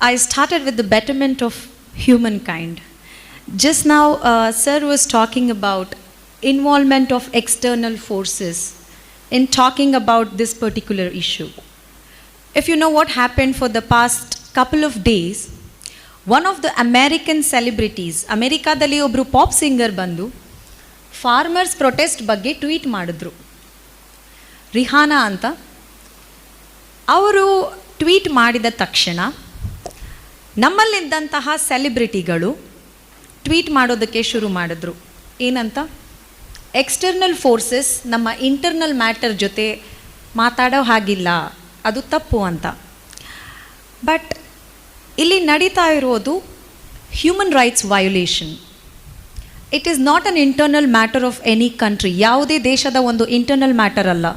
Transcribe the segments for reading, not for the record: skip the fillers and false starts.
I started with the betterment of humankind. Just now, Sir was talking about involvement of external forces in talking about this particular issue. If you know what happened for the past couple of days, one of the American celebrities, ಅಮೆರಿಕಾದಲ್ಲಿ ಒಬ್ಬರು pop singer ಬಂದು farmers protest ಬಗ್ಗೆ tweet ಮಾಡಿದ್ರು. ರಿಹಾನಾ ಅಂತ. ಅವರು tweet ಮಾಡಿದ ತಕ್ಷಣ ನಮ್ಮಲ್ಲಿದ್ದಂತಹ ಸೆಲೆಬ್ರಿಟಿಗಳು tweet ಮಾಡೋದಕ್ಕೆ ಶುರು ಮಾಡಿದ್ರು. ಏನಂತ? ಎಕ್ಸ್ಟರ್ನಲ್ ಫೋರ್ಸಸ್ ನಮ್ಮ ಇಂಟರ್ನಲ್ ಮ್ಯಾಟರ್ ಜೊತೆ ಮಾತಾಡೋ ಹಾಗಿಲ್ಲ, ಅದು ತಪ್ಪು ಅಂತ. ಬಟ್ ಇಲ್ಲಿ ನಡೀತಾ ಇರೋದು human rights violation. It is not an internal matter of any country. ಯಾವುದೇ ದೇಶದ ಒಂದು ಇಂಟರ್ನಲ್ ಮ್ಯಾಟರ್ ಅಲ್ಲ.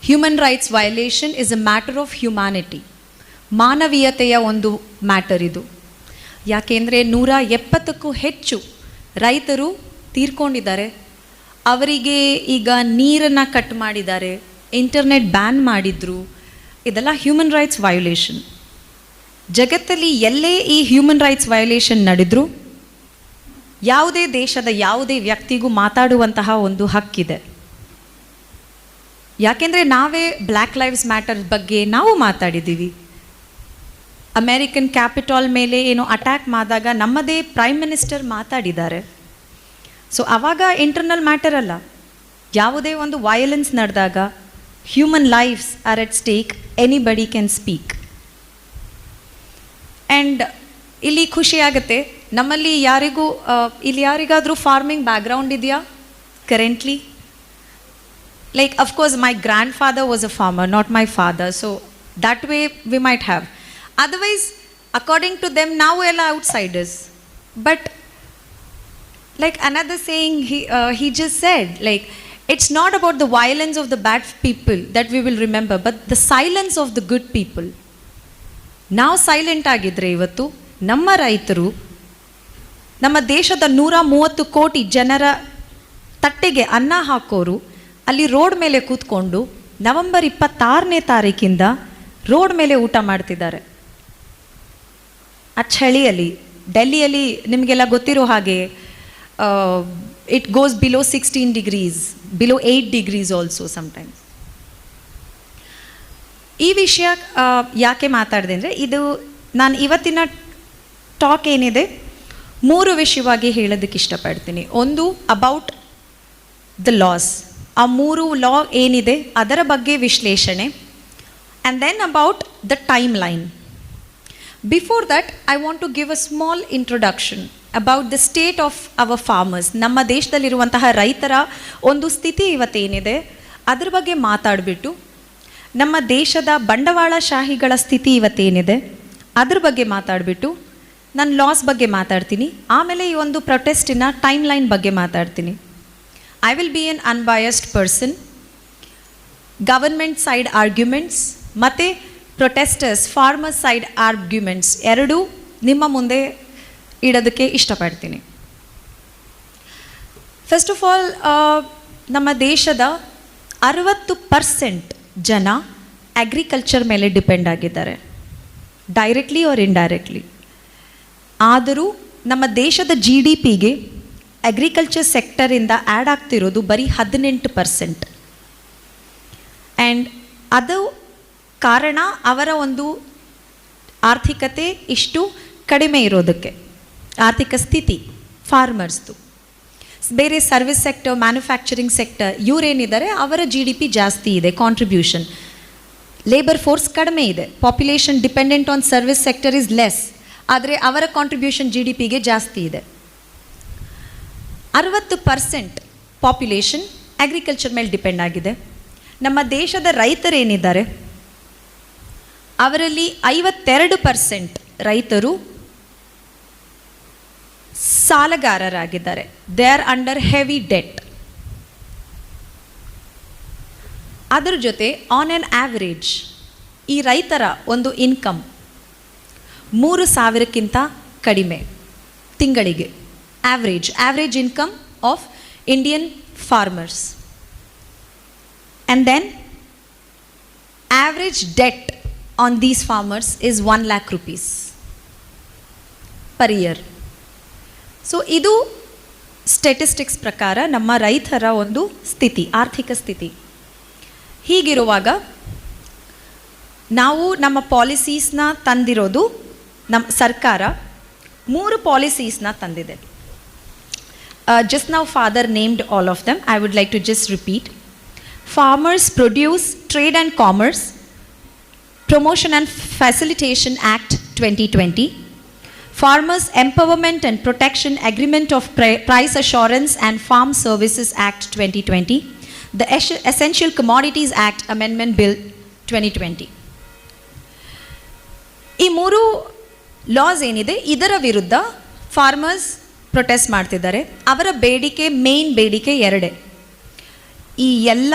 Human rights violation is a matter of humanity. ಮಾನವೀಯತೆಯ ಒಂದು ಮ್ಯಾಟರ್ ಇದು. ಯಾಕೆಂದರೆ 170ಕ್ಕೂ ಹೆಚ್ಚು ರೈತರು ತೀರ್ಕೊಂಡಿದ್ದಾರೆ. ಅವರಿಗೆ ಈಗ ನೀರನ್ನು ಕಟ್ ಮಾಡಿದ್ದಾರೆ, ಇಂಟರ್ನೆಟ್ ಬ್ಯಾನ್ ಮಾಡಿದ್ರು. ಇದೆಲ್ಲ ಹ್ಯೂಮನ್ ರೈಟ್ಸ್ ವಯೋಲೇಷನ್. ಜಗತ್ತಲ್ಲಿ ಎಲ್ಲೇ ಈ ಹ್ಯೂಮನ್ ರೈಟ್ಸ್ ವಯೋಲೇಷನ್ ನಡೆದರೂ ಯಾವುದೇ ದೇಶದ ಯಾವುದೇ ವ್ಯಕ್ತಿಗೂ ಮಾತಾಡುವಂತಹ ಒಂದು ಹಕ್ಕಿದೆ. ಯಾಕೆಂದರೆ ನಾವೇ ಬ್ಲ್ಯಾಕ್ ಲೈವ್ಸ್ ಮ್ಯಾಟರ್ ಬಗ್ಗೆ ನಾವು ಮಾತಾಡಿದ್ದೀವಿ. ಅಮೇರಿಕನ್ ಕ್ಯಾಪಿಟಲ್ ಮೇಲೆ ಏನೋ ಅಟ್ಯಾಕ್ ಮಾಡಿದಾಗ ನಮ್ಮದೇ ಪ್ರೈಮ್ ಮಿನಿಸ್ಟರ್ ಮಾತಾಡಿದ್ದಾರೆ. ಸೊ ಆವಾಗ ಇಂಟರ್ನಲ್ ಮ್ಯಾಟರ್ ಅಲ್ಲ. ಯಾವುದೇ ಒಂದು ವಯಲೆನ್ಸ್ ನಡೆದಾಗ human lives are at stake, anybody can speak. And ಇಲ್ಲಿ ಖುಷಿಯಾಗುತ್ತೆ. ನಮ್ಮಲ್ಲಿ ಇಲ್ಲಿ ಯಾರಿಗಾದರೂ ಫಾರ್ಮಿಂಗ್ ಬ್ಯಾಕ್ಗ್ರೌಂಡ್ ಇದೆಯಾ currently? Like, of course, my grandfather was a farmer, not my father. So, that way we might have. Otherwise, according to them, now we are outsiders. But, like another saying he just said, like, it's not about the violence of the bad people that we will remember, but the silence of the good people. Now silent ಆಗಿದ್ರೆ ಇವತ್ತು ನಮ್ಮ ರೈತರು, ನಮ್ಮ ದೇಶದ 130 ಕೋಟಿ ಜನರ ತಟ್ಟೆಗೆ ಅನ್ನ ಹಾಕೋರು ಅಲ್ಲಿ ರೋಡ್ ಮೇಲೆ ಕೂತ್ಕೊಂಡು ನವೆಂಬರ್ 26ನೇ ತಾರೀಕಿಂದ ರೋಡ್ ಮೇಲೆ ಊಟ ಮಾಡ್ತಿದ್ದಾರೆ. ಆ ಚಳಿಯಲ್ಲಿ ಡೆಲ್ಲಿಯಲ್ಲಿ ನಿಮಗೆಲ್ಲ ಗೊತ್ತಿರೋ ಹಾಗೆ it goes below 16 degrees, below 8 degrees also sometimes. ಈ ವಿಷಯ ಯಾಕೆ ಮಾತಾಡಿದೆ ಅಂದರೆ, ಇದು ನಾನು ಇವತ್ತಿನ ಟಾಕ್ ಏನಿದೆ 3 ವಿಷಯವಾಗಿ ಹೇಳೋದಕ್ಕೆ ಇಷ್ಟಪಡ್ತೀನಿ. ಒಂದು ಅಬೌಟ್ ದ ಲಾಸ್, ಆ 3 ಲಾ ಏನಿದೆ ಅದರ ಬಗ್ಗೆ ವಿಶ್ಲೇಷಣೆ. And then about the timeline. Before that I want to give a small introduction about the state of our farmers. ನಮ್ಮ ದೇಶದಲ್ಲಿರುವಂತಹ ರೈತರ ಒಂದು ಸ್ಥಿತಿ ಇವತ್ತೇನಿದೆ ಅದ್ರ ಬಗ್ಗೆ ಮಾತಾಡಿಬಿಟ್ಟು, ನಮ್ಮ ದೇಶದ ಬಂಡವಾಳಶಾಹಿಗಳ ಸ್ಥಿತಿ ಇವತ್ತೇನಿದೆ ಅದ್ರ ಬಗ್ಗೆ ಮಾತಾಡಿಬಿಟ್ಟು, ನಾನು ಲಾಸ್ ಬಗ್ಗೆ ಮಾತಾಡ್ತೀನಿ. ಆಮೇಲೆ ಈ ಒಂದು ಪ್ರೊಟೆಸ್ಟಿನ ಟೈಮ್ ಲೈನ್ ಬಗ್ಗೆ ಮಾತಾಡ್ತೀನಿ. I will be an unbiased person. Government side arguments ಮತ್ತು protesters, farmer side arguments ಎರಡೂ ನಿಮ್ಮ ಮುಂದೆ ಇಡೋದಕ್ಕೆ ಇಷ್ಟಪಡ್ತೀನಿ. ಫಸ್ಟ್ ಆಫ್ ಆಲ್, ನಮ್ಮ ದೇಶದ 60% ಜನ ಅಗ್ರಿಕಲ್ಚರ್ ಮೇಲೆ ಡಿಪೆಂಡ್ ಆಗಿದ್ದಾರೆ, ಡೈರೆಕ್ಟ್ಲಿ ಆರ್ ಇಂಡೈರೆಕ್ಟ್ಲಿ. ಆದರೂ ನಮ್ಮ ದೇಶದ GDPಗೆ ಅಗ್ರಿಕಲ್ಚರ್ ಸೆಕ್ಟರಿಂದ ಆ್ಯಡ್ ಆಗ್ತಿರೋದು ಬರೀ 18%. ಆ್ಯಂಡ್ ಅದು ಕಾರಣ ಅವರ ಒಂದು ಆರ್ಥಿಕತೆ ಇಷ್ಟು ಕಡಿಮೆ ಇರೋದಕ್ಕೆ, ಆರ್ಥಿಕ ಸ್ಥಿತಿ ಫಾರ್ಮರ್ಸ್ದು. ಬೇರೆ ಸರ್ವಿಸ್ ಸೆಕ್ಟರ್, ಮ್ಯಾನುಫ್ಯಾಕ್ಚರಿಂಗ್ ಸೆಕ್ಟರ್ ಇವರೇನಿದ್ದಾರೆ ಅವರ GDP ಜಾಸ್ತಿ ಇದೆ, ಕಾಂಟ್ರಿಬ್ಯೂಷನ್. ಲೇಬರ್ ಫೋರ್ಸ್ ಕಡಿಮೆ ಇದೆ, population dependent on service sector is less. ಆದರೆ ಅವರ ಕಾಂಟ್ರಿಬ್ಯೂಷನ್ GDPಗೆ ಜಾಸ್ತಿ ಇದೆ. 60% ಪಾಪ್ಯುಲೇಷನ್ ಅಗ್ರಿಕಲ್ಚರ್ ಮೇಲೆ ಡಿಪೆಂಡ್ ಆಗಿದೆ. ನಮ್ಮ ದೇಶದ ರೈತರೇನಿದ್ದಾರೆ ಅವರಲ್ಲಿ 52% ರೈತರು ಸಾಲಗಾರರಾಗಿದ್ದಾರೆ. They are under heavy debt. ಅದರ ಜೊತೆ ಆನ್ ಆನ್ ಆ್ಯಾವ್ರೇಜ್ ಈ ರೈತರ ಒಂದು ಇನ್ಕಮ್ 3,000ಕ್ಕಿಂತ ಕಡಿಮೆ ತಿಂಗಳಿಗೆ. average income of Indian farmers. And then average debt on these farmers is 1 lakh rupees per year. So ಇದು ಸ್ಟ್ಯಾಟಿಸ್ಟಿಕ್ಸ್ ಪ್ರಕಾರ ನಮ್ಮ ರೈತರ ಒಂದು ಸ್ಥಿತಿ, ಆರ್ಥಿಕ ಸ್ಥಿತಿ. ಹೀಗಿರುವಾಗ ನಾವು ನಮ್ಮ ಪಾಲಿಸೀಸ್ನ ತಂದಿರೋದು, ನಮ್ಮ ಸರ್ಕಾರ 3 ಪಾಲಿಸೀಸ್ನ ತಂದಿದೆ. Just now father named all of them. I would like to just repeat. Farmers Produce Trade and Commerce Promotion and Facilitation Act 2020. Farmers Empowerment and Protection Agreement of Price Assurance and Farm Services Act 2020. The Essential Commodities Act Amendment Bill 2020. ಈ 3 loss ಏನಿದೆ ಇದರ ವಿರುದ್ಧ farmers protest ಮಾಡ್ತಿದ್ದಾರೆ. ಅವರ ಬೇಡಿಕೆ, main ಬೇಡಿಕೆ 2. ಈ ಎಲ್ಲ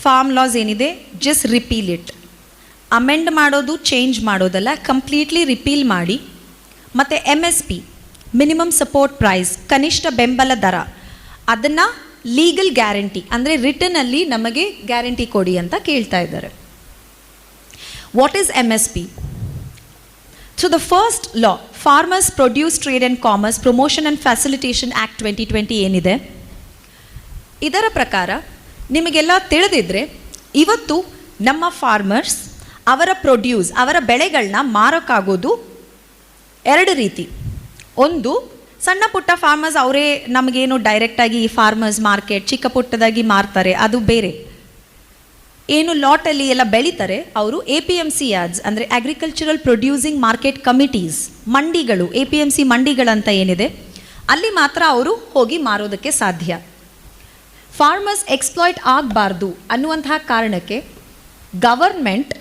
ಫಾರ್ಮ್ ಲಾಸ್ ಏನಿದೆ ಜಸ್ಟ್ ರಿಪೀಲ್ ಇಟ್. ಅಮೆಂಡ್ ಮಾಡೋದು, ಚೇಂಜ್ ಮಾಡೋದಲ್ಲ, ಕಂಪ್ಲೀಟ್ಲಿ ರಿಪೀಲ್ ಮಾಡಿ. ಮತ್ತು MSP ಮಿನಿಮಮ್ ಸಪೋರ್ಟ್ ಪ್ರೈಸ್, ಕನಿಷ್ಠ ಬೆಂಬಲ ದರ, ಅದನ್ನು ಲೀಗಲ್ ಗ್ಯಾರಂಟಿ ಅಂದರೆ ರಿಟರ್ನಲ್ಲಿ ನಮಗೆ ಗ್ಯಾರಂಟಿ ಕೊಡಿ ಅಂತ ಕೇಳ್ತಾ ಇದ್ದಾರೆ. What is MSP? So the first law, Farmers Produce Trade and Commerce Promotion and Facilitation Act 2020 ಏನಿದೆ, ಇದರ ಪ್ರಕಾರ ನಿಮಗೆಲ್ಲ ತಿಳಿದಿದ್ರೆ ಇವತ್ತು ನಮ್ಮ ಫಾರ್ಮರ್ಸ್ ಅವರ ಪ್ರೊಡ್ಯೂಸ್, ಅವರ ಬೆಳೆಗಳನ್ನ ಮಾರೋಕ್ಕಾಗೋದು 2 ರೀತಿ. ಒಂದು, ಸಣ್ಣ ಪುಟ್ಟ ಫಾರ್ಮರ್ಸ್ ಅವರೇ ನಮಗೇನು ಡೈರೆಕ್ಟಾಗಿ ಫಾರ್ಮರ್ಸ್ ಮಾರ್ಕೆಟ್ ಚಿಕ್ಕ ಪುಟ್ಟದಾಗಿ ಮಾರ್ತಾರೆ, ಅದು ಬೇರೆ. ಏನು ಲಾಟಲ್ಲಿ ಎಲ್ಲ ಬೆಳೀತಾರೆ ಅವರು APMC ಯಾರ್ಡ್ಸ್ ಅಂದರೆ ಅಗ್ರಿಕಲ್ಚರಲ್ ಪ್ರೊಡ್ಯೂಸಿಂಗ್ ಮಾರ್ಕೆಟ್ ಕಮಿಟೀಸ್, ಮಂಡಿಗಳು, APMC ಮಂಡಿಗಳಂತ ಏನಿದೆ ಅಲ್ಲಿ ಮಾತ್ರ ಅವರು ಹೋಗಿ ಮಾರೋದಕ್ಕೆ ಸಾಧ್ಯ. ಫಾರ್ಮರ್ಸ್ ಎಕ್ಸ್ಪ್ಲಾಯ್ಟ್ ಆಗಬಾರ್ದು ಅನ್ನುವಂತಹ ಕಾರಣಕ್ಕೆ ಗವರ್ಮೆಂಟ್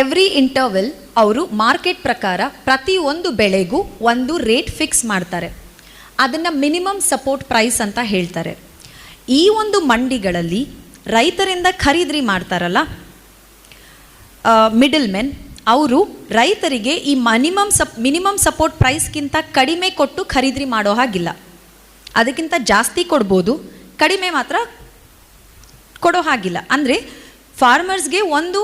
ಎವ್ರಿ ಇಂಟರ್ವಲ್ ಅವರು ಮಾರ್ಕೆಟ್ ಪ್ರಕಾರ ಪ್ರತಿಯೊಂದು ಬೆಳೆಗೂ ಒಂದು ರೇಟ್ ಫಿಕ್ಸ್ ಮಾಡ್ತಾರೆ. ಅದನ್ನು ಮಿನಿಮಮ್ ಸಪೋರ್ಟ್ ಪ್ರೈಸ್ ಅಂತ ಹೇಳ್ತಾರೆ. ಈ ಒಂದು ಮಂಡಿಗಳಲ್ಲಿ ರೈತರಿಂದ ಖರೀದಿ ಮಾಡ್ತಾರಲ್ಲ ಮಿಡಲ್ ಮೆನ್, ಅವರು ರೈತರಿಗೆ ಈ ಮಿನಿಮಮ್ ಸಪೋರ್ಟ್ ಪ್ರೈಸ್ಗಿಂತ ಕಡಿಮೆ ಕೊಟ್ಟು ಖರೀದಿ ಮಾಡೋ ಹಾಗಿಲ್ಲ. ಅದಕ್ಕಿಂತ ಜಾಸ್ತಿ ಕೊಡ್ಬೋದು, ಕಡಿಮೆ ಮಾತ್ರ ಕೊಡೋ ಹಾಗಿಲ್ಲ. ಅಂದರೆ ಫಾರ್ಮರ್ಸ್ಗೆ ಒಂದು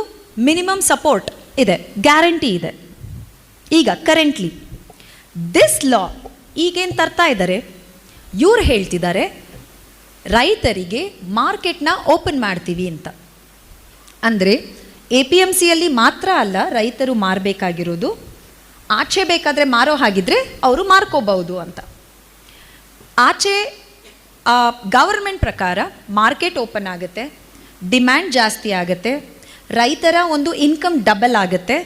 ಮಿನಿಮಮ್ ಸಪೋರ್ಟ್ ಇದೆ, ಗ್ಯಾರಂಟಿ ಇದೆ. ಈಗ ಕರೆಂಟ್ಲಿ ದಿಸ್ ಲಾ ಈಗೇನು ತರ್ತಾ ಇದ್ದಾರೆ, ಇವ್ರು ಹೇಳ್ತಿದ್ದಾರೆ ರೈತರಿಗೆ ಮಾರ್ಕೆಟ್ನ ಓಪನ್ ಮಾಡ್ತೀವಿ ಅಂತ. ಅಂದರೆ APMCಯಲ್ಲಿ ಮಾತ್ರ ಅಲ್ಲ ರೈತರು ಮಾರಬೇಕಾಗಿರೋದು, ಆಚೆ ಬೇಕಾದರೆ ಮಾರೋ ಹಾಗಿದ್ರೆ ಅವರು ಮಾರ್ಕೋಬಹುದು ಅಂತ. ಆಚೆ ಗವರ್ಮೆಂಟ್ ಪ್ರಕಾರ ಮಾರ್ಕೆಟ್ ಓಪನ್ ಆಗುತ್ತೆ, ಡಿಮ್ಯಾಂಡ್ ಜಾಸ್ತಿ ಆಗುತ್ತೆ, ರೈತರ ಒಂದು ಇನ್ಕಮ್ ಡಬಲ್ ಆಗುತ್ತೆ.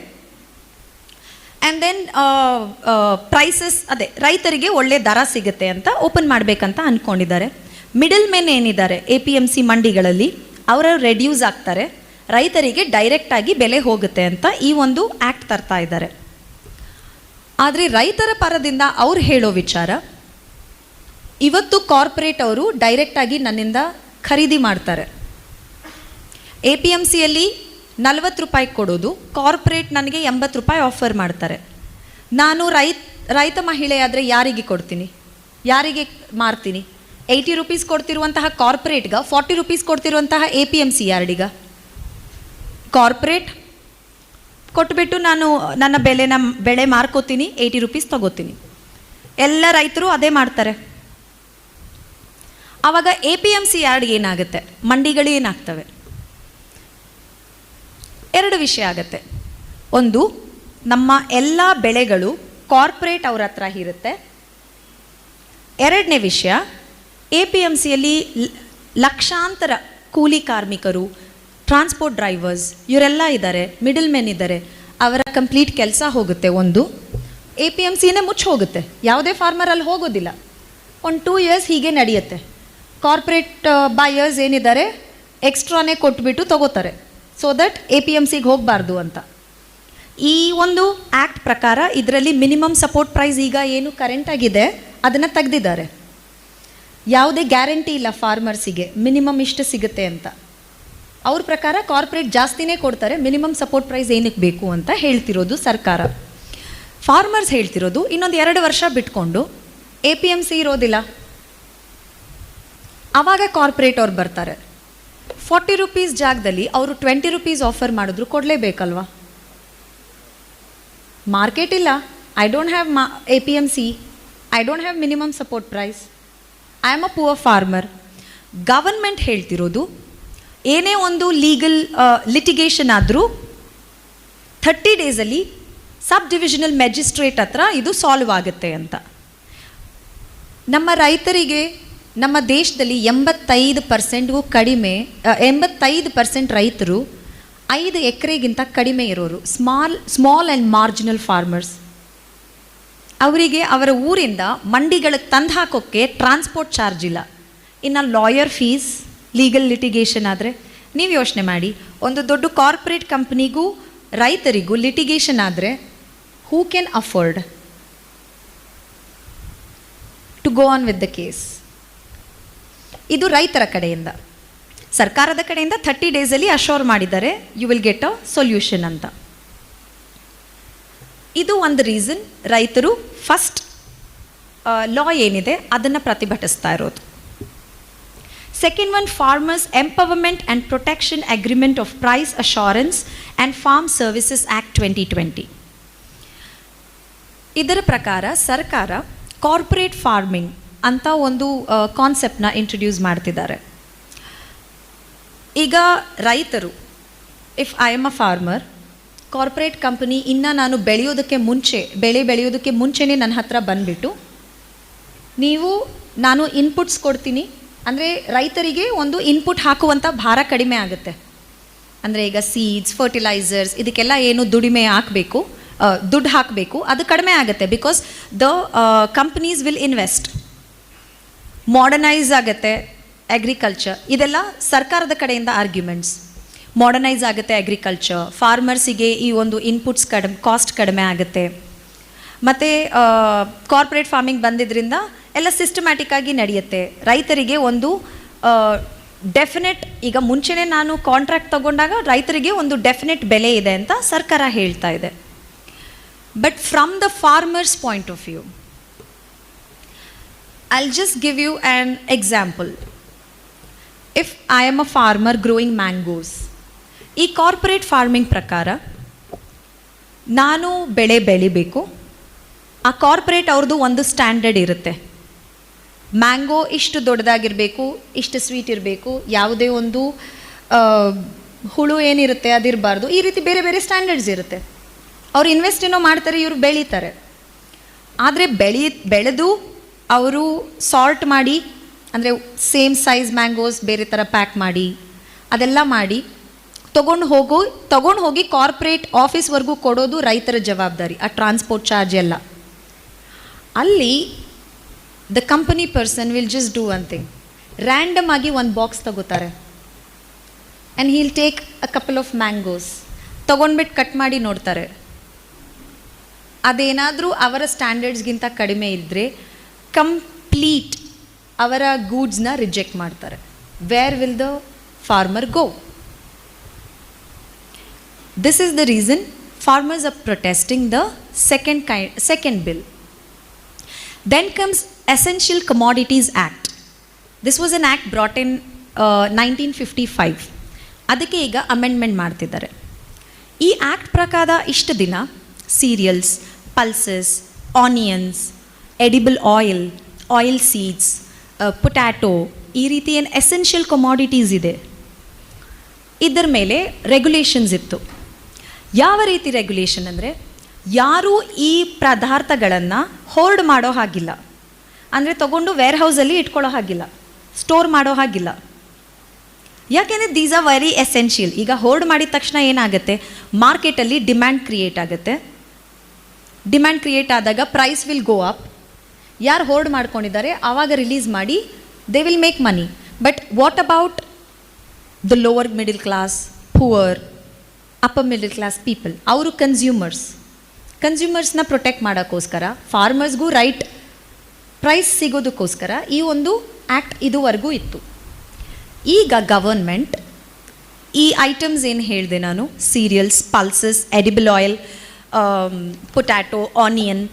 ಆ್ಯಂಡ್ ದೆನ್ ಪ್ರೈಸಸ್, ಅದೇ ರೈತರಿಗೆ ಒಳ್ಳೆ ದರ ಸಿಗುತ್ತೆ ಅಂತ ಓಪನ್ ಮಾಡಬೇಕಂತ ಅಂದ್ಕೊಂಡಿದ್ದಾರೆ. ಮಿಡಲ್ ಮೆನ್ ಏನಿದ್ದಾರೆ APMC ಮಂಡಿಗಳಲ್ಲಿ ಅವರು ರೆಡ್ಯೂಸ್ ಆಗ್ತಾರೆ, ರೈತರಿಗೆ ಡೈರೆಕ್ಟಾಗಿ ಬೆಲೆ ಹೋಗುತ್ತೆ ಅಂತ ಈ ಒಂದು ಆ್ಯಕ್ಟ್ ತರ್ತಾ ಇದ್ದಾರೆ. ಆದರೆ ರೈತರ ಪರದಿಂದ ಅವ್ರು ಹೇಳೋ ವಿಚಾರ, ಇವತ್ತು ಕಾರ್ಪೊರೇಟ್ ಅವರು ಡೈರೆಕ್ಟಾಗಿ ನನ್ನಿಂದ ಖರೀದಿ ಮಾಡ್ತಾರೆ. APMCಯಲ್ಲಿ 40 ರೂಪಾಯಿ ಕೊಡೋದು, ಕಾರ್ಪೊರೇಟ್ ನನಗೆ 80 ರೂಪಾಯಿ ಆಫರ್ ಮಾಡ್ತಾರೆ. ನಾನು ರೈತ ಮಹಿಳೆಯಾದರೆ ಯಾರಿಗೆ ಕೊಡ್ತೀನಿ, ಯಾರಿಗೆ ಮಾರ್ತೀನಿ? 80 ರೂಪೀಸ್ ಕೊಡ್ತಿರುವಂತಹ ಕಾರ್ಪೊರೇಟ್ಗೆ 40 ರೂಪೀಸ್ ಕೊಡ್ತಿರುವಂತಹ APMC ಯಾರ್ಡಿಗ? ಕಾರ್ಪೊರೇಟ್ ಕೊಟ್ಬಿಟ್ಟು ನಾನು ನನ್ನ ಬೆಳೆ ಮಾರ್ಕೋತೀನಿ, 80 ರೂಪೀಸ್ ತಗೋತೀನಿ. ಎಲ್ಲ ರೈತರು ಅದೇ ಮಾಡ್ತಾರೆ. ಆವಾಗ APMC ಯಾರ್ಡ್ ಏನಾಗುತ್ತೆ, ಮಂಡಿಗಳು ಏನಾಗ್ತವೆ? 2 ವಿಷಯ ಆಗುತ್ತೆ. ಒಂದು, ನಮ್ಮ ಎಲ್ಲ ಬೆಳೆಗಳು ಕಾರ್ಪೊರೇಟ್ ಅವ್ರ ಹತ್ರ ಇರುತ್ತೆ. 2ನೇ ವಿಷಯ, APMCಯಲ್ಲಿ ಲಕ್ಷಾಂತರ ಕೂಲಿ ಕಾರ್ಮಿಕರು, ಟ್ರಾನ್ಸ್ಪೋರ್ಟ್ ಡ್ರೈವರ್ಸ್ ಇವರೆಲ್ಲ ಇದ್ದಾರೆ, ಮಿಡಲ್ ಮೆನ್ ಇದ್ದಾರೆ, ಅವರ ಕಂಪ್ಲೀಟ್ ಕೆಲಸ ಹೋಗುತ್ತೆ. ಒಂದು, APMCನೇ ಮುಚ್ಚಿ ಹೋಗುತ್ತೆ, ಯಾವುದೇ ಫಾರ್ಮರ್ ಅಲ್ಲಿ ಹೋಗೋದಿಲ್ಲ. ಒಂದು 2 ಇಯರ್ಸ್ ಹೀಗೆ ನಡೆಯುತ್ತೆ. ಕಾರ್ಪೊರೇಟ್ ಬಾಯರ್ಸ್ ಏನಿದ್ದಾರೆ ಎಕ್ಸ್ಟ್ರಾನೇ ಕೊಟ್ಬಿಟ್ಟು ತಗೋತಾರೆ, ಸೊ ದಟ್ APMCಗೆ ಹೋಗಬಾರ್ದು ಅಂತ. ಈ ಒಂದು ಆ್ಯಕ್ಟ್ ಪ್ರಕಾರ ಇದರಲ್ಲಿ ಮಿನಿಮಮ್ ಸಪೋರ್ಟ್ ಪ್ರೈಸ್ ಈಗ ಏನು ಕರೆಂಟ್ ಆಗಿದೆ ಅದನ್ನು ತೆಗೆದಿದ್ದಾರೆ. ಯಾವುದೇ ಗ್ಯಾರಂಟಿ ಇಲ್ಲ ಫಾರ್ಮರ್ಸಿಗೆ ಮಿನಿಮಮ್ ಇಷ್ಟು ಸಿಗುತ್ತೆ ಅಂತ. ಅವ್ರ ಪ್ರಕಾರ ಕಾರ್ಪೊರೇಟ್ ಜಾಸ್ತಿನೇ ಕೊಡ್ತಾರೆ, ಮಿನಿಮಮ್ ಸಪೋರ್ಟ್ ಪ್ರೈಸ್ ಏನಕ್ಕೆ ಬೇಕು ಅಂತ ಹೇಳ್ತಿರೋದು ಸರ್ಕಾರ. ಫಾರ್ಮರ್ಸ್ ಹೇಳ್ತಿರೋದು ಇನ್ನೊಂದು 2 ವರ್ಷ ಬಿಟ್ಕೊಂಡು APMC ಇರೋದಿಲ್ಲ, ಆವಾಗ ಕಾರ್ಪೊರೇಟ್ ಅವ್ರು ಬರ್ತಾರೆ. 40 ರೂಪೀಸ್ ಜಾಗದಲ್ಲಿ ಅವರು 20 ರೂಪೀಸ್ ಆಫರ್ ಮಾಡಿದ್ರು ಕೊಡಲೇಬೇಕಲ್ವಾ? ಮಾರ್ಕೆಟ್ ಇಲ್ಲ, I don't have APMC, I don't have minimum support price, I am a poor farmer. Government ಹೇಳ್ತಿರೋದು ಏನೇ ಒಂದು ಲೀಗಲ್ ಲಿಟಿಗೇಷನ್ ಆದರೂ 30 ಡೇಸಲ್ಲಿ ಸಬ್ ಡಿವಿಷನಲ್ ಮ್ಯಾಜಿಸ್ಟ್ರೇಟ್ ಹತ್ರ ಇದು ಸಾಲ್ವ್ ಆಗುತ್ತೆ ಅಂತ. ನಮ್ಮ ರೈತರಿಗೆ ನಮ್ಮ ದೇಶದಲ್ಲಿ 85%ಗೂ ಕಡಿಮೆ 85% ರೈತರು 5 ಎಕರೆಗಿಂತ ಕಡಿಮೆ ಇರೋರು, ಸ್ಮಾಲ್ ಆ್ಯಂಡ್ ಮಾರ್ಜಿನಲ್ ಫಾರ್ಮರ್ಸ್. ಅವರಿಗೆ ಅವರ ಊರಿಂದ ಮಂಡಿಗಳಿಗೆ ತಂದು ಹಾಕೋಕ್ಕೆ ಟ್ರಾನ್ಸ್ಪೋರ್ಟ್ ಚಾರ್ಜ್ ಇಲ್ಲ. ಇನ್ನು ಲಾಯರ್ ಫೀಸ್, ಲೀಗಲ್ ಲಿಟಿಗೇಷನ್ ಆದರೆ ನೀವು ಯೋಚನೆ ಮಾಡಿ, ಒಂದು ದೊಡ್ಡ ಕಾರ್ಪೊರೇಟ್ ಕಂಪ್ನಿಗೂ ರೈತರಿಗೂ ಲಿಟಿಗೇಷನ್ ಆದರೆ who can afford to go on with the case? ಇದು ರೈತರ ಕಡೆಯಿಂದ. ಸರ್ಕಾರದ ಕಡೆಯಿಂದ 30 ಡೇಸಲ್ಲಿ ಅಶ್ಯೂರ್ ಮಾಡಿದ್ದಾರೆ you will get a solution ಅಂತ. ಇದು ಒಂದು ರೀಸನ್ ರೈತರು ಫಸ್ಟ್ ಲಾ ಏನಿದೆ ಅದನ್ನು ಪ್ರತಿಭಟಿಸ್ತಾ ಇರೋದು. Second one, farmers empowerment and protection agreement of price assurance and farm services act 2020. ಇದರ ಪ್ರಕಾರ ಸರ್ಕಾರ ಕಾರ್ಪೊರೇಟ್ ಫಾರ್ಮಿಂಗ್ ಅಂತ ಒಂದು ಕಾನ್ಸೆಪ್ಟನ್ನ ಇಂಟ್ರೊಡ್ಯೂಸ್ ಮಾಡ್ತಿದ್ದಾರೆ. ಈಗ ರೈತರು, if I am a farmer, corporate company ಇನ್ನು ನಾನು ಬೆಳೆ ಬೆಳೆಯೋದಕ್ಕೆ ಮುಂಚೆನೇ ನನ್ನ ಹತ್ರ ಬಂದುಬಿಟ್ಟು ನಾನು ಇನ್ಪುಟ್ಸ್ ಕೊಡ್ತೀನಿ ಅಂದರೆ ರೈತರಿಗೆ ಒಂದು ಇನ್ಪುಟ್ ಹಾಕುವಂಥ ಭಾರ ಕಡಿಮೆ ಆಗುತ್ತೆ. ಅಂದರೆ ಈಗ ಸೀಡ್ಸ್, ಫರ್ಟಿಲೈಸರ್ಸ್ ಇದಕ್ಕೆಲ್ಲ ಏನು ದುಡ್ಡು ಹಾಕಬೇಕು ಅದು ಕಡಿಮೆ ಆಗುತ್ತೆ. Because the companies will invest, modernise ಆಗುತ್ತೆ ಅಗ್ರಿಕಲ್ಚರ್. ಇದೆಲ್ಲ ಸರ್ಕಾರದ ಕಡೆಯಿಂದ ಆರ್ಗ್ಯುಮೆಂಟ್ಸ್. ಮಾಡರ್ನೈಸ್ ಆಗುತ್ತೆ ಅಗ್ರಿಕಲ್ಚರ್, ಫಾರ್ಮರ್ಸಿಗೆ ಈ ಒಂದು ಇನ್ಪುಟ್ಸ್ ಕಾಸ್ಟ್ ಕಡಿಮೆ ಆಗುತ್ತೆ. ಮತ್ತು ಕಾರ್ಪೊರೇಟ್ ಫಾರ್ಮಿಂಗ್ ಬಂದಿದ್ದರಿಂದ ಎಲ್ಲ ಸಿಸ್ಟಮ್ಯಾಟಿಕ್ ಆಗಿ ನಡೆಯುತ್ತೆ. ರೈತರಿಗೆ ಒಂದು ಡೆಫಿನೆಟ್, ಈಗ ಮುಂಚೆನೇ ನಾನು ಕಾಂಟ್ರಾಕ್ಟ್ ತಗೊಂಡಾಗ ರೈತರಿಗೆ ಒಂದು ಡೆಫಿನೆಟ್ ಬೆಲೆ ಇದೆ ಅಂತ ಸರ್ಕಾರ ಹೇಳ್ತಾ ಇದೆ. But from the farmers point of view, I'll just give you an example. If I am a farmer growing mangoes, ಈ ಕಾರ್ಪೊರೇಟ್ ಫಾರ್ಮಿಂಗ್ ಪ್ರಕಾರ ನಾನು ಬೆಳಿಬೇಕು. ಆ ಕಾರ್ಪೊರೇಟ್ ಅವ್ರದ್ದು ಒಂದು ಸ್ಟ್ಯಾಂಡರ್ಡ್ ಇರುತ್ತೆ. ಮ್ಯಾಂಗೋ ಇಷ್ಟು ದೊಡ್ಡದಾಗಿರಬೇಕು, ಇಷ್ಟು ಸ್ವೀಟ್ ಇರಬೇಕು, ಯಾವುದೇ ಒಂದು ಹುಳು ಏನಿರುತ್ತೆ ಅದಿರಬಾರ್ದು, ಈ ರೀತಿ ಬೇರೆ ಬೇರೆ ಸ್ಟ್ಯಾಂಡರ್ಡ್ಸ್ ಇರುತ್ತೆ. ಅವ್ರು ಇನ್ವೆಸ್ಟ್ ಏನೋ ಮಾಡ್ತಾರೆ, ಇವರು ಬೆಳೀತಾರೆ. ಆದರೆ ಬೆಳೆದು ಅವರು ಸಾರ್ಟ್ ಮಾಡಿ, ಅಂದರೆ ಸೇಮ್ ಸೈಜ್ ಮ್ಯಾಂಗೋಸ್ ಬೇರೆ ಥರ ಪ್ಯಾಕ್ ಮಾಡಿ ಅದೆಲ್ಲ ಮಾಡಿ ತಗೊಂಡು ಹೋಗಿ ಕಾರ್ಪೊರೇಟ್ ಆಫೀಸ್ವರೆಗೂ ಕೊಡೋದು ರೈತರ ಜವಾಬ್ದಾರಿ. ಆ ಟ್ರಾನ್ಸ್ಪೋರ್ಟ್ ಚಾರ್ಜ್ ಎಲ್ಲ ಅಲ್ಲಿ the company person will just do one thing, random ಆಗಿ ಒಂದು ಬಾಕ್ಸ್ ತಗೋತಾರೆ and he'll take a couple of mangoes, ತೊಗೊಂಡ್ಬಿಟ್ಟು ಕಟ್ ಮಾಡಿ ನೋಡ್ತಾರೆ. ಅದೇನಾದರೂ ಅವರ ಸ್ಟ್ಯಾಂಡರ್ಡ್ಸ್ಗಿಂತ ಕಡಿಮೆ ಇದ್ದರೆ ಕಂಪ್ಲೀಟ್ ಅವರ ಗೂಡ್ಸ್ನ ರಿಜೆಕ್ಟ್ ಮಾಡ್ತಾರೆ. Where will the farmer go? This is the reason farmers are protesting the second bill. Then comes Essential Commodities Act. This was an act brought in 1955. ಅದಕ್ಕೆ ಈಗ ಅಮೆಂಡ್ಮೆಂಟ್ ಮಾಡ್ತಿದ್ದಾರೆ. ಈ ಆ್ಯಕ್ಟ್ ಪ್ರಕಾರ ಇಷ್ಟು ದಿನ serials, pulses, onions, edible oil seeds, potato, ಈ ರೀತಿ ಏನು ಎಸೆನ್ಷಿಯಲ್ ಕಮಾಡಿಟೀಸ್ ಇದೆ ಇದರ ಮೇಲೆ ರೆಗ್ಯುಲೇಷನ್ಸ್ ಇತ್ತು. ಯಾವ ರೀತಿ ರೆಗ್ಯುಲೇಷನ್ ಅಂದರೆ, ಯಾರೂ ಈ ಪದಾರ್ಥಗಳನ್ನು ಹೋಲ್ಡ್ ಮಾಡೋ ಹಾಗಿಲ್ಲ, ಅಂದರೆ ತಗೊಂಡು ವೇರ್ ಹೌಸಲ್ಲಿ ಇಟ್ಕೊಳ್ಳೋ ಹಾಗಿಲ್ಲ, ಸ್ಟೋರ್ ಮಾಡೋ ಹಾಗಿಲ್ಲ. ಯಾಕೆಂದರೆ ದೀಸ್ ಆರ್ ವೆರಿ ಎಸೆನ್ಷಿಯಲ್. ಈಗ ಹೋಲ್ಡ್ ಮಾಡಿದ ತಕ್ಷಣ ಏನಾಗುತ್ತೆ, ಮಾರ್ಕೆಟಲ್ಲಿ ಡಿಮ್ಯಾಂಡ್ ಕ್ರಿಯೇಟ್ ಆಗುತ್ತೆ. ಡಿಮ್ಯಾಂಡ್ ಕ್ರಿಯೇಟ್ ಆದಾಗ ಪ್ರೈಸ್ ವಿಲ್ ಗೋ ಅಪ್. ಯಾರು ಹೋಲ್ಡ್ ಮಾಡ್ಕೊಂಡಿದ್ದಾರೆ ಆವಾಗ ರಿಲೀಸ್ ಮಾಡಿ they will make money. But what about the lower middle class, poor, upper middle class people? ಅವರು ಕನ್ಸ್ಯೂಮರ್ಸ್ನ ಪ್ರೊಟೆಕ್ಟ್ ಮಾಡೋಕ್ಕೋಸ್ಕರ, ಫಾರ್ಮರ್ಸ್ಗೂ ರೈಟ್ ಪ್ರೈಸ್ ಸಿಗೋದಕ್ಕೋಸ್ಕರ ಈ ಒಂದು ಆ್ಯಕ್ಟ್ ಇದುವರೆಗೂ ಇತ್ತು. ಈಗ ಗವರ್ಮೆಂಟ್ ಈ ಐಟಮ್ಸ್ ಏನು ಹೇಳಿದೆ ನಾನು, serials, pulses, edible oil, potato, onion,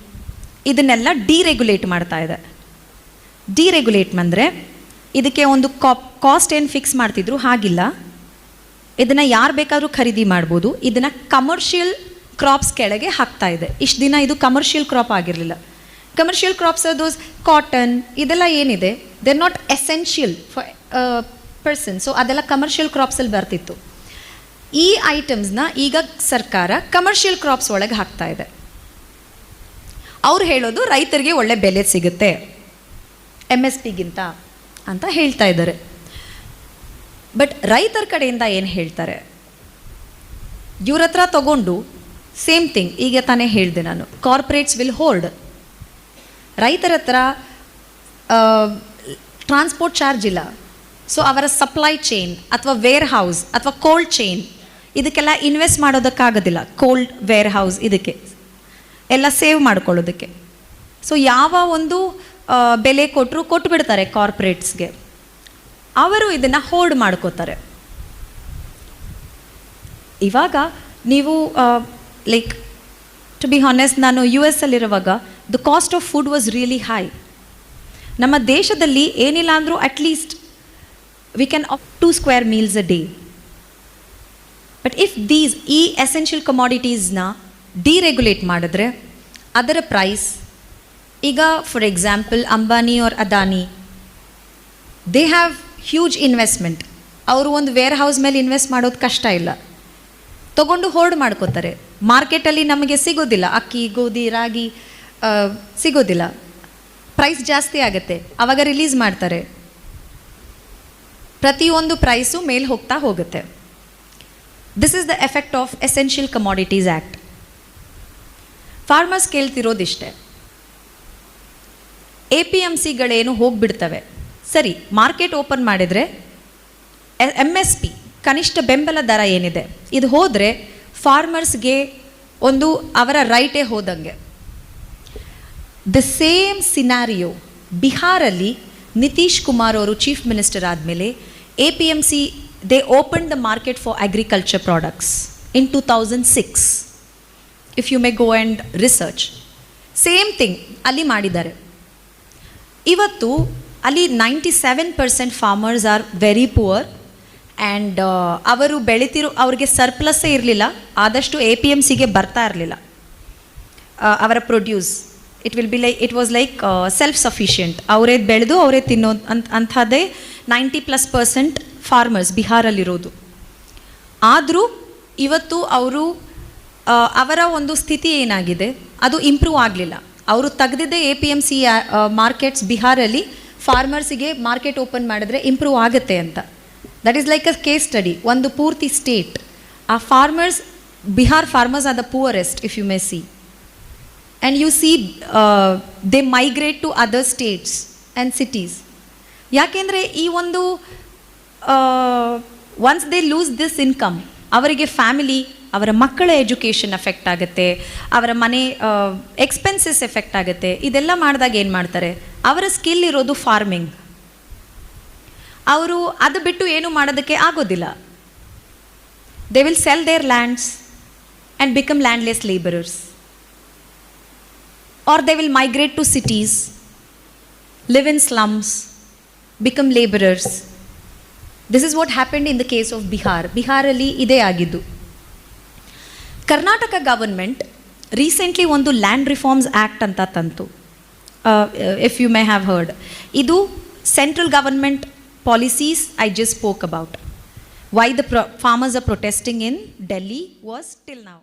ಇದನ್ನೆಲ್ಲ ಡಿರೆಗ್ಯುಲೇಟ್ ಮಾಡ್ತಾ ಇದೆ. ಡಿರೆಗ್ಯುಲೇಟ್ ಅಂದರೆ ಇದಕ್ಕೆ ಒಂದು ಕಾಸ್ಟ್ ಏನು ಫಿಕ್ಸ್ ಮಾಡ್ತಿದ್ರು, ಹಾಗಿಲ್ಲ. ಇದನ್ನು ಯಾರು ಬೇಕಾದರೂ ಖರೀದಿ ಮಾಡ್ಬೋದು. ಇದನ್ನು ಕಮರ್ಷಿಯಲ್ ಕ್ರಾಪ್ಸ್ ಕೆಳಗೆ ಹಾಕ್ತಾ ಇದೆ. ಇಷ್ಟು ದಿನ ಇದು ಕಮರ್ಷಿಯಲ್ ಕ್ರಾಪ್ ಆಗಿರಲಿಲ್ಲ. ಕಮರ್ಷಿಯಲ್ ಕ್ರಾಪ್ಸ್ ದೋಸ್ ಕಾಟನ್ ಇದೆಲ್ಲ ಏನಿದೆ, they are not essential for person. So ಅದೆಲ್ಲ ಕಮರ್ಷಿಯಲ್ ಕ್ರಾಪ್ಸಲ್ಲಿ ಬರ್ತಿತ್ತು. ಈ ಐಟಮ್ಸ್ನ ಈಗ ಸರ್ಕಾರ ಕಮರ್ಷಿಯಲ್ ಕ್ರಾಪ್ಸ್ ಒಳಗೆ ಹಾಕ್ತಾ ಇದೆ. ಅವ್ರು ಹೇಳೋದು ರೈತರಿಗೆ ಒಳ್ಳೆ ಬೆಲೆ ಸಿಗುತ್ತೆ MSPಗಿಂತ ಅಂತ ಹೇಳ್ತಾ ಇದ್ದಾರೆ. ಬಟ್ ರೈತರ ಕಡೆಯಿಂದ ಏನು ಹೇಳ್ತಾರೆ, ಇವ್ರ ಹತ್ರ ತಗೊಂಡು ಸೇಮ್ ಥಿಂಗ್ ಈಗ ತಾನೇ ಹೇಳಿದೆ ನಾನು, ಕಾರ್ಪೊರೇಟ್ಸ್ ವಿಲ್ ಹೋಲ್ಡ್. ರೈತರ ಹತ್ರ ಟ್ರಾನ್ಸ್ಪೋರ್ಟ್ ಚಾರ್ಜ್ ಇಲ್ಲ. ಸೊ ಅವರ ಸಪ್ಲೈ ಚೈನ್ ಅಥವಾ ವೇರ್ ಹೌಸ್ ಅಥವಾ ಕೋಲ್ಡ್ ಚೈನ್ ಇದಕ್ಕೆಲ್ಲ ಇನ್ವೆಸ್ಟ್ ಮಾಡೋದಕ್ಕಾಗೋದಿಲ್ಲ. ಕೋಲ್ಡ್ ವೇರ್ ಹೌಸ್ ಇದಕ್ಕೆ ಎಲ್ಲ ಸೇವ್ ಮಾಡ್ಕೊಳ್ಳೋದಕ್ಕೆ. ಸೊ ಯಾವ ಒಂದು ಬೆಲೆ ಕೊಟ್ಟು ಬಿಡ್ತಾರೆ ಕಾರ್ಪೊರೇಟ್ಸ್ಗೆ. ಅವರು ಇದನ್ನು ಹೋಲ್ಡ್ ಮಾಡ್ಕೋತಾರೆ. ಇವಾಗ ನೀವು ಲೈಕ್ ಟು ಬಿ ಹಾನೆಸ್ಟ್, ನಾನು US ಅಲ್ಲಿರುವಾಗ the cost of food was really high. ನಮ್ಮ ದೇಶದಲ್ಲಿ ಏನಿಲ್ಲ ಅಂದರೂ at least we can have 2 square meals a day. But if ಈ ಎಸೆನ್ಷಿಯಲ್ ಕಮಾಡಿಟೀಸ್ನ ಡಿರೆಗ್ಯುಲೇಟ್ ಮಾಡಿದ್ರೆ ಅದರ ಪ್ರೈಸ್, ಈಗ for example Ambani or Adani, they have huge investment. ಅವರು ಒಂದು ವೇರ್ ಹೌಸ್ ಮೇಲೆ ಇನ್ವೆಸ್ಟ್ ಮಾಡೋದು ಕಷ್ಟ ಇಲ್ಲ, ತೊಗೊಂಡು ಹೋಲ್ಡ್ ಮಾಡ್ಕೋತಾರೆ. ಮಾರ್ಕೆಟಲ್ಲಿ ನಮಗೆ ಸಿಗೋದಿಲ್ಲ, ಅಕ್ಕಿ ಗೋಧಿ ರಾಗಿ ಸಿಗೋದಿಲ್ಲ, ಪ್ರೈಸ್ ಜಾಸ್ತಿ ಆಗುತ್ತೆ, ಆವಾಗ ರಿಲೀಸ್ ಮಾಡ್ತಾರೆ. ಪ್ರತಿಯೊಂದು ಪ್ರೈಸು ಮೇಲೆ ಹೋಗ್ತಾ ಹೋಗುತ್ತೆ. This is the effect of essential commodities act. Farmers ಕೇಳ್ತಿರೋದಿಷ್ಟೇ, APMCಗಳೇನು ಹೋಗಿಬಿಡ್ತವೆ, ಸರಿ ಮಾರ್ಕೆಟ್ ಓಪನ್ ಮಾಡಿದರೆ MSP ಕನಿಷ್ಠ ಬೆಂಬಲ ದರ ಏನಿದೆ ಇದು ಹೋದರೆ ಫಾರ್ಮರ್ಸ್ಗೆ ಒಂದು ಅವರ ರೈಟೇ ಹೋದಂಗೆ. ದ ಸೇಮ್ ಸಿನಾರಿಯೋ ಬಿಹಾರಲ್ಲಿ ನಿತೀಶ್ ಕುಮಾರ್ ಅವರು ಚೀಫ್ ಮಿನಿಸ್ಟರ್ ಆದಮೇಲೆ APMC they open the market for agriculture products in 2006. If you may go and research, same thing ಅಲ್ಲಿ ಮಾಡಿದ್ದಾರೆ. ಇವತ್ತು ಅಲ್ಲಿ 97% farmers are very poor and ಅವರು ಅವ್ರಿಗೆ ಸರ್ಪ್ಲಸ್ಸೇ ಇರಲಿಲ್ಲ, ಆದಷ್ಟು APMCಗೆ ಬರ್ತಾ ಇರಲಿಲ್ಲ ಅವರ produce. It was like self sufficient. ಅವರೇ ಬೆಳೆದು ಅವರೇ ತಿನ್ನೋ ಅಂಥದ್ದೇ 90+% ಫಾರ್ಮರ್ಸ್ ಬಿಹಾರಲ್ಲಿರೋದು. ಆದರೂ ಇವತ್ತು ಅವರ ಒಂದು ಸ್ಥಿತಿ ಏನಾಗಿದೆ ಅದು ಇಂಪ್ರೂವ್ ಆಗಲಿಲ್ಲ. ಅವರು ತೆಗೆದಿದ್ದೇ APMC ಮಾರ್ಕೆಟ್ಸ್ ಬಿಹಾರಲ್ಲಿ ಫಾರ್ಮರ್ಸಿಗೆ ಮಾರ್ಕೆಟ್ ಓಪನ್ ಮಾಡಿದ್ರೆ ಇಂಪ್ರೂವ್ ಆಗುತ್ತೆ ಅಂತ. That is like a case study. ಒಂದು ಪೂರ್ತಿ ಸ್ಟೇಟ್, ಆ farmers, Bihar farmers are the poorest if you may see. And you see they migrate to other states and cities. ಯಾಕೆಂದರೆ ಈ ಒಂದು ones they lose this income, ಅವರಿಗೆ family, ಅವರ ಮಕ್ಕಳ education effect ಆಗುತ್ತೆ, ಅವರ ಮನೆ ಎಕ್ಸ್ಪೆನ್ಸಸ್ ಎಫೆಕ್ಟ್ ಆಗುತ್ತೆ. ಇದೆಲ್ಲ ಮಾಡಿದಾಗ ಏನು ಮಾಡ್ತಾರೆ, ಅವರ ಸ್ಕಿಲ್ ಇರೋದು ಫಾರ್ಮಿಂಗ್, ಅವರು ಅದು ಬಿಟ್ಟು ಏನು ಮಾಡೋದಕ್ಕೆ ಆಗೋದಿಲ್ಲ. They will sell their lands and become landless labourers, or they will migrate to cities, live in slums, become laborers. This is what happened in the case of Bihar. ಬಿಹಾರಲ್ಲಿ ಇದೇ ಆಗಿದ್ದು. ಕರ್ನಾಟಕ ಗವರ್ಮೆಂಟ್ ರೀಸೆಂಟ್ಲಿ ಒಂದು land reforms act ಅಂತ ತಂತು. If you may have heard, ಇದು central government policies I just spoke about. Why the farmers are protesting in Delhi was till now.